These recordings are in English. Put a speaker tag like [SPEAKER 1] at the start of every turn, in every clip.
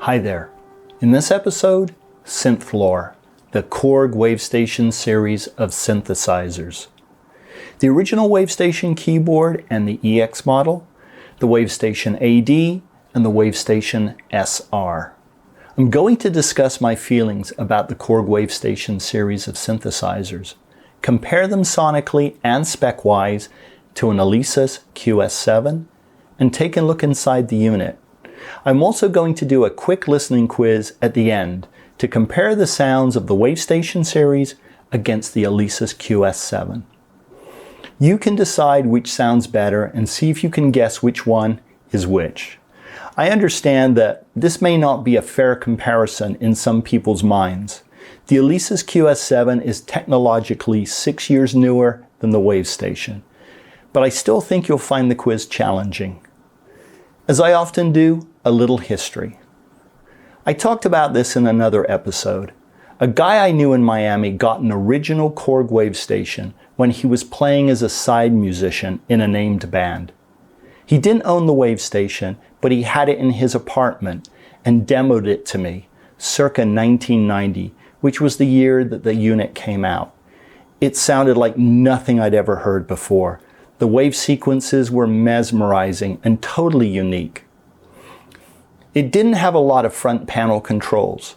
[SPEAKER 1] Hi there. In this episode, Synth Lore, the Korg Wavestation series of synthesizers. The original Wavestation keyboard and the EX model, the Wavestation AD, and the Wavestation SR. I'm going to discuss my feelings about the Korg Wavestation series of synthesizers, compare them sonically and spec-wise to an Alesis QS7, and take a look inside the unit. I'm also going to do a quick listening quiz at the end to compare the sounds of the Wavestation series against the Alesis QS7. You can decide which sounds better and see if you can guess which one is which. I understand that this may not be a fair comparison in some people's minds. The Alesis QS7 is technologically 6 years newer than the Wavestation, but I still think you'll find the quiz challenging. As I often do, a little history. I talked about this in another episode. A guy I knew in Miami got an original Korg Wavestation when he was playing as a side musician in a named band. He didn't own the Wavestation, but he had it in his apartment and demoed it to me, circa 1990, which was the year that the unit came out. It sounded like nothing I'd ever heard before. The wave sequences were mesmerizing and totally unique. It didn't have a lot of front panel controls,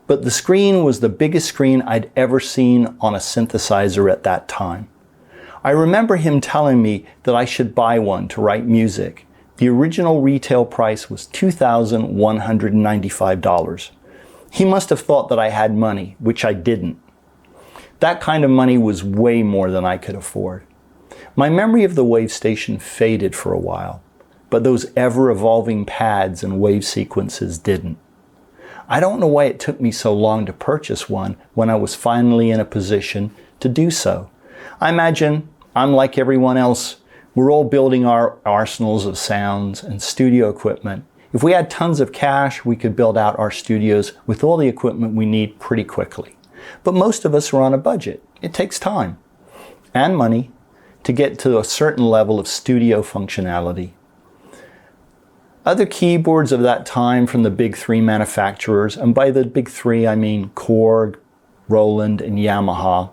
[SPEAKER 1] but the screen was the biggest screen I'd ever seen on a synthesizer at that time. I remember him telling me that I should buy one to write music. The original retail price was $2,195. He must have thought that I had money, which I didn't. That kind of money was way more than I could afford. My memory of the Wavestation faded for a while, but those ever-evolving pads and wave sequences didn't. I don't know why it took me so long to purchase one when I was finally in a position to do so. I imagine I'm like everyone else. We're all building our arsenals of sounds and studio equipment. If we had tons of cash, we could build out our studios with all the equipment we need pretty quickly. But most of us are on a budget. It takes time and money to get to a certain level of studio functionality. Other keyboards of that time from the big three manufacturers, and by the big three I mean Korg, Roland, and Yamaha.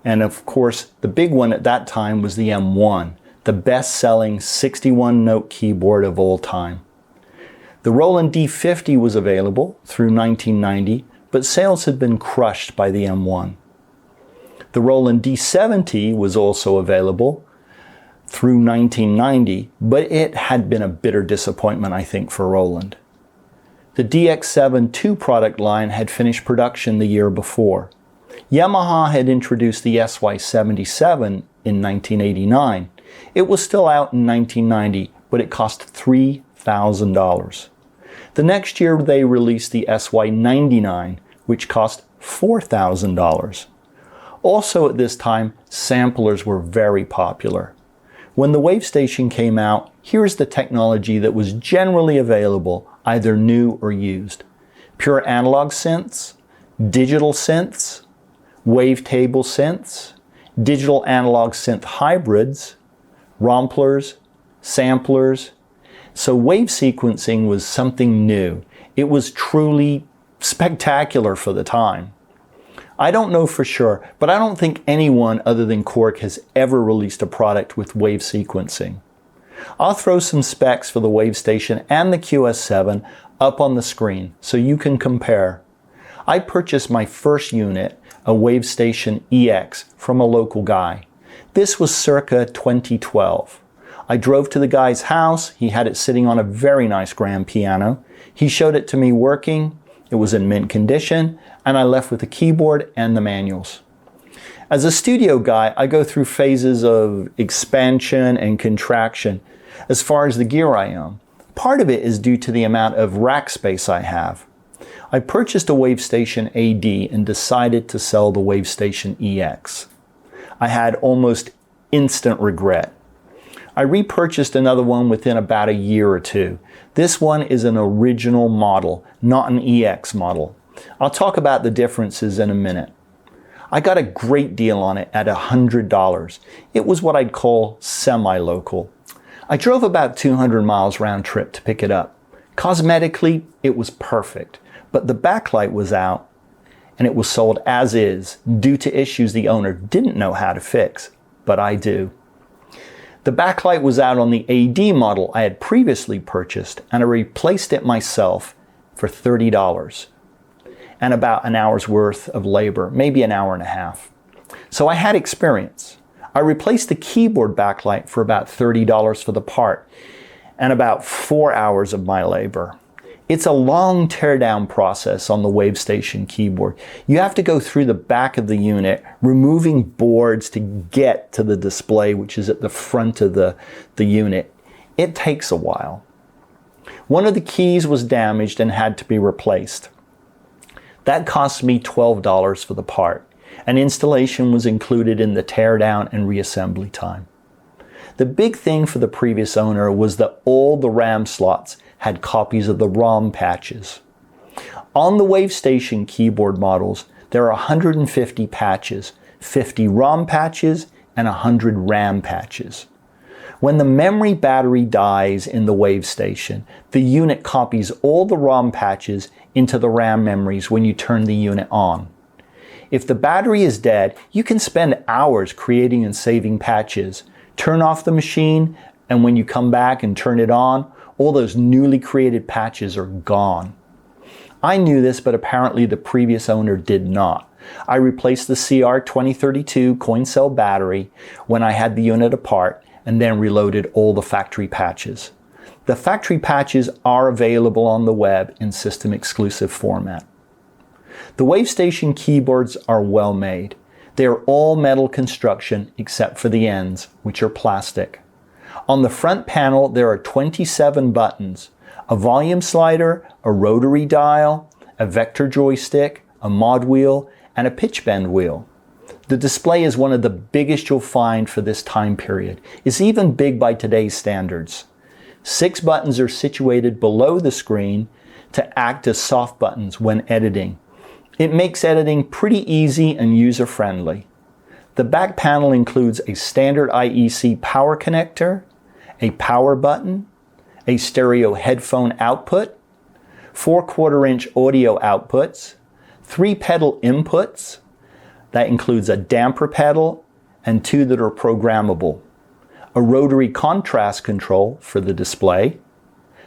[SPEAKER 1] And of course, the big one at that time was the M1, the best-selling 61-note keyboard of all time. The Roland D50 was available through 1990, but sales had been crushed by the M1. The Roland D70 was also available through 1990, but it had been a bitter disappointment, I think, for Roland. The DX7 II product line had finished production the year before. Yamaha had introduced the SY77 in 1989. It was still out in 1990, but it cost $3,000. The next year they released the SY99, which cost $4,000. Also at this time, samplers were very popular. When the Wavestation came out, here's the technology that was generally available, either new or used. Pure analog synths, digital synths, wavetable synths, digital analog synth hybrids, romplers, samplers. So wave sequencing was something new. It was truly spectacular for the time. I don't know for sure, but I don't think anyone other than Korg has ever released a product with wave sequencing. I'll throw some specs for the Wavestation and the QS7 up on the screen so you can compare. I purchased my first unit, a Wavestation EX, from a local guy. This was circa 2012. I drove to the guy's house. He had it sitting on a very nice grand piano. He showed it to me working. It was in mint condition, and I left with the keyboard and the manuals. As a studio guy, I go through phases of expansion and contraction as far as the gear I own. Part of it is due to the amount of rack space I have. I purchased a Wavestation AD and decided to sell the Wavestation EX. I had almost instant regret. I repurchased another one within about a year or two. This one is an original model, not an EX model. I'll talk about the differences in a minute. I got a great deal on it at $100. It was what I'd call semi-local. I drove about 200 miles round trip to pick it up. Cosmetically, it was perfect, but the backlight was out and it was sold as is due to issues the owner didn't know how to fix, but I do. The backlight was out on the AD model I had previously purchased, and I replaced it myself for $30 and about an hour's worth of labor, maybe an hour and a half. So I had experience. I replaced the keyboard backlight for about $30 for the part and about 4 hours of my labor. It's a long teardown process on the Wavestation keyboard. You have to go through the back of the unit, removing boards to get to the display, which is at the front of the unit. It takes a while. One of the keys was damaged and had to be replaced. That cost me $12 for the part, and installation was included in the teardown and reassembly time. The big thing for the previous owner was that all the RAM slots had copies of the ROM patches. On the Wavestation keyboard models, there are 150 patches, 50 ROM patches, and 100 RAM patches. When the memory battery dies in the Wavestation, the unit copies all the ROM patches into the RAM memories when you turn the unit on. If the battery is dead, you can spend hours creating and saving patches. Turn off the machine, and when you come back and turn it on, all those newly created patches are gone. I knew this, but apparently the previous owner did not. I replaced the CR2032 coin cell battery when I had the unit apart, and then reloaded all the factory patches. The factory patches are available on the web in system exclusive format. The Wavestation keyboards are well made. They are all metal construction except for the ends, which are plastic. On the front panel, there are 27 buttons, a volume slider, a rotary dial, a vector joystick, a mod wheel, and a pitch bend wheel. The display is one of the biggest you'll find for this time period. It's even big by today's standards. 6 buttons are situated below the screen to act as soft buttons when editing. It makes editing pretty easy and user-friendly. The back panel includes a standard IEC power connector, a power button, a stereo headphone output, 4/4-inch audio outputs, 3 pedal inputs. That includes a damper pedal and 2 that are programmable, a rotary contrast control for the display,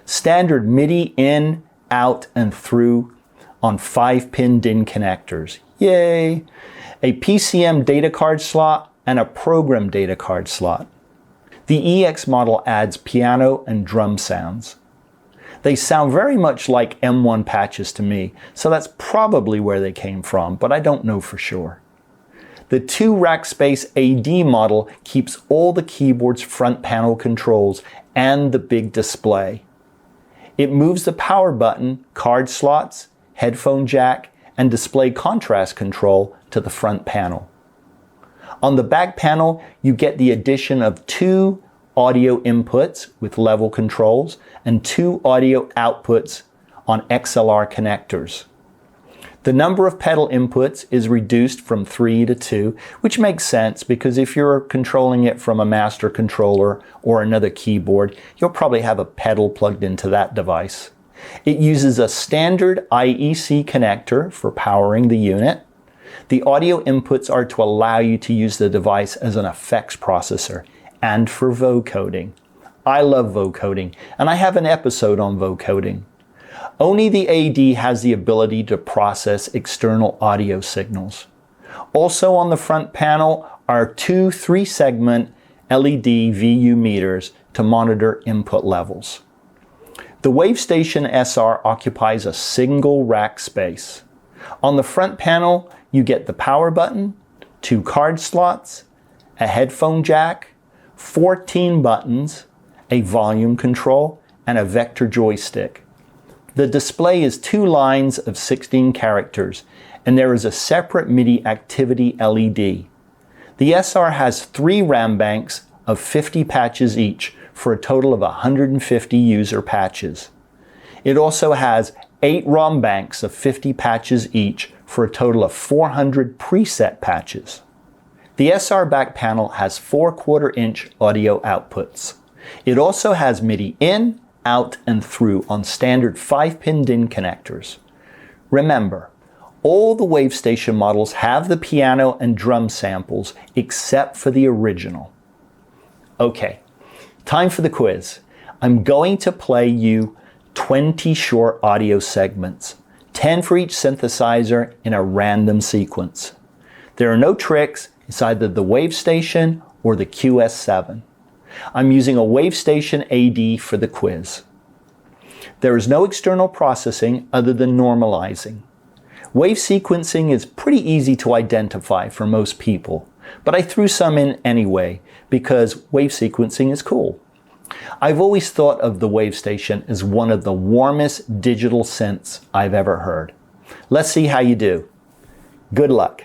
[SPEAKER 1] standard MIDI in, out, and through on 5-pin DIN connectors. Yay! A PCM data card slot and a program data card slot. The EX model adds piano and drum sounds. They sound very much like M1 patches to me, so that's probably where they came from, but I don't know for sure. The 2-rack space AD model keeps all the keyboard's front panel controls and the big display. It moves the power button, card slots, headphone jack, and display contrast control to the front panel. On the back panel, you get the addition of 2 audio inputs with level controls and 2 audio outputs on XLR connectors. The number of pedal inputs is reduced from 3 to 2, which makes sense because if you're controlling it from a master controller or another keyboard, you'll probably have a pedal plugged into that device. It uses a standard IEC connector for powering the unit. The audio inputs are to allow you to use the device as an effects processor and for vocoding. I love vocoding, and I have an episode on vocoding. Only the AD has the ability to process external audio signals. Also on the front panel are 2 3-segment LED VU meters to monitor input levels. The Wavestation SR occupies a single rack space. On the front panel, you get the power button, 2 card slots, a headphone jack, 14 buttons, a volume control, and a vector joystick. The display is 2 lines of 16 characters, and there is a separate MIDI activity LED. The SR has 3 RAM banks of 50 patches each for a total of 150 user patches. It also has 8 ROM banks of 50 patches each for a total of 400 preset patches. The SR back panel has 4/4-inch audio outputs. It also has MIDI in, out and through on standard 5-pin DIN connectors. Remember, all the Wavestation models have the piano and drum samples except for the original. Okay, time for the quiz. I'm going to play you 20 short audio segments, 10 for each synthesizer in a random sequence. There are no tricks, it's either the Wavestation or the QS7. I'm using a Wavestation AD for the quiz. There is no external processing other than normalizing. Wave sequencing is pretty easy to identify for most people, but I threw some in anyway because wave sequencing is cool. I've always thought of the Wavestation as one of the warmest digital synths I've ever heard. Let's see how you do. Good luck.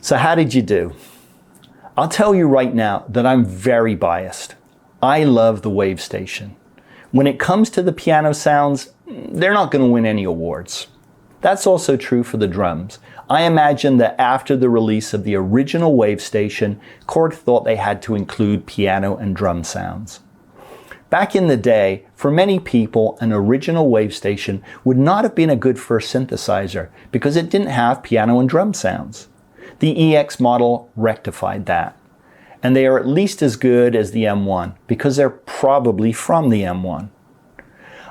[SPEAKER 1] So how did you do? I'll tell you right now that I'm very biased. I love the Wavestation. When it comes to the piano sounds, they're not going to win any awards. That's also true for the drums. I imagine that after the release of the original Wavestation, Korg thought they had to include piano and drum sounds. Back in the day, for many people, an original Wavestation would not have been a good first synthesizer because it didn't have piano and drum sounds. The EX model rectified that. And they are at least as good as the M1 because they're probably from the M1.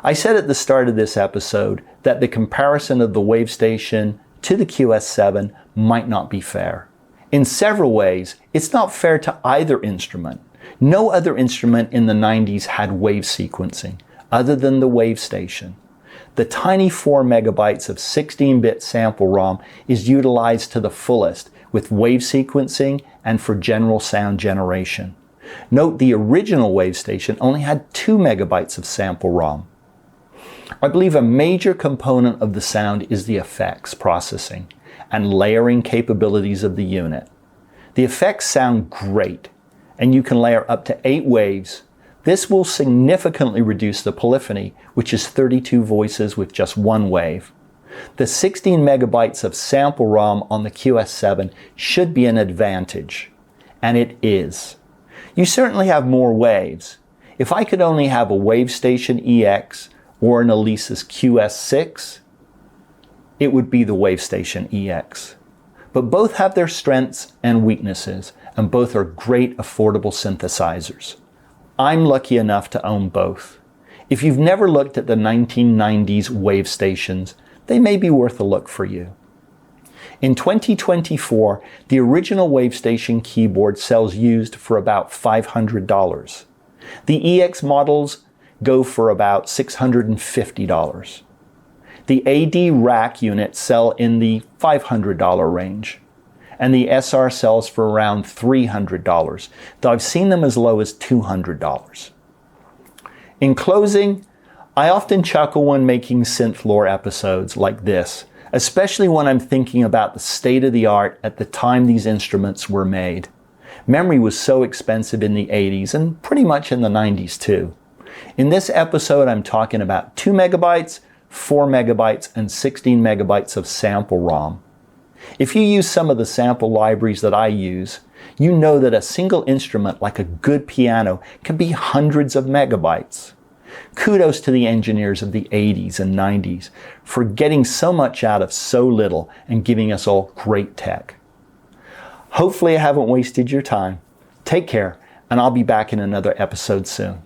[SPEAKER 1] I said at the start of this episode that the comparison of the Wavestation to the QS7 might not be fair. In several ways, it's not fair to either instrument. No other instrument in the 90s had wave sequencing other than the Wavestation. The tiny 4 megabytes of 16-bit sample ROM is utilized to the fullest with wave sequencing and for general sound generation. Note the original Wavestation only had 2 megabytes of sample ROM. I believe a major component of the sound is the effects processing and layering capabilities of the unit. The effects sound great, and you can layer up to 8 waves. This will significantly reduce the polyphony, which is 32 voices with just 1 wave. The 16 megabytes of sample ROM on the QS7 should be an advantage, and it is. You certainly have more waves. If I could only have a Wavestation EX or an Alesis QS7, it would be the Wavestation EX. But both have their strengths and weaknesses, and both are great affordable synthesizers. I'm lucky enough to own both. If you've never looked at the 1990s Wavestations, they may be worth a look for you. In 2024, the original Wavestation keyboard sells used for about $500. The EX models go for about $650. The AD rack units sell in the $500 range, and the SR sells for around $300, though I've seen them as low as $200. In closing, I often chuckle when making synth lore episodes like this, especially when I'm thinking about the state of the art at the time these instruments were made. Memory was so expensive in the 80s and pretty much in the 90s too. In this episode, I'm talking about 2 megabytes, 4 megabytes, and 16 megabytes of sample ROM. If you use some of the sample libraries that I use, you know that a single instrument like a good piano can be hundreds of megabytes. Kudos to the engineers of the 80s and 90s for getting so much out of so little and giving us all great tech. Hopefully I haven't wasted your time. Take care, and I'll be back in another episode soon.